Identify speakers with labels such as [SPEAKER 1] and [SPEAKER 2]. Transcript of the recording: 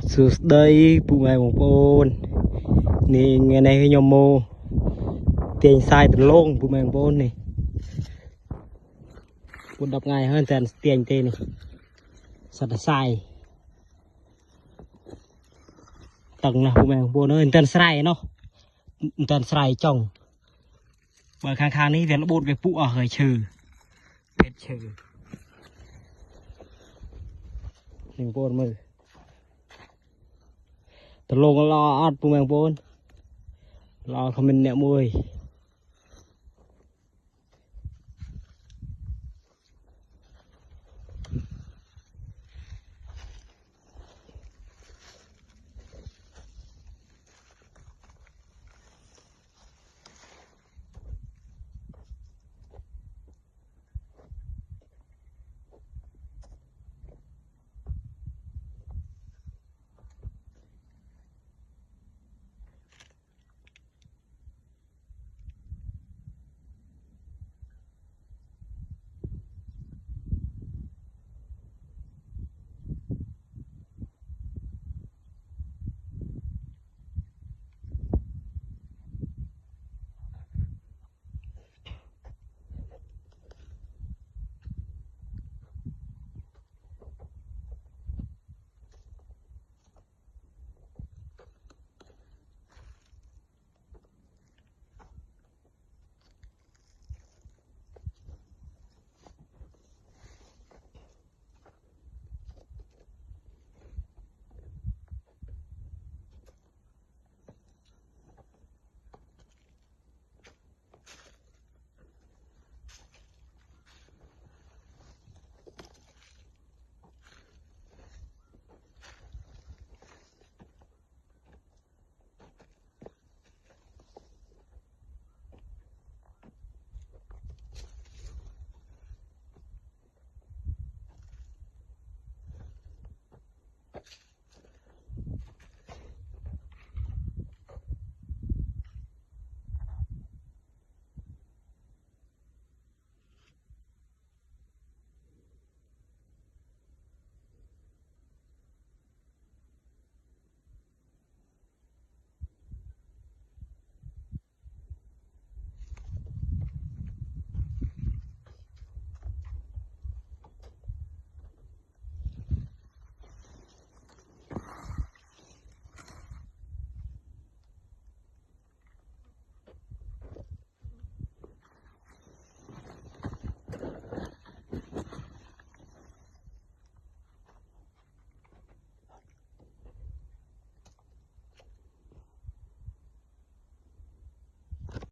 [SPEAKER 1] Sửa đây phụ mẹ một bồn nè ngày này hơi nhom mô tiền sai từ lông phụ mẹ một bồn này bồn đập ngày hơn tiền tên này sạch là sai tầng là phụ mẹ một bồn ơi tên sai nó tên sai chồng và khang khang ní về nó bồn về phụ ở hơi trừ hết trừ mình bồn mơ tao lông lo ăn phụ mẹ một bồn lo không mình nẹo môi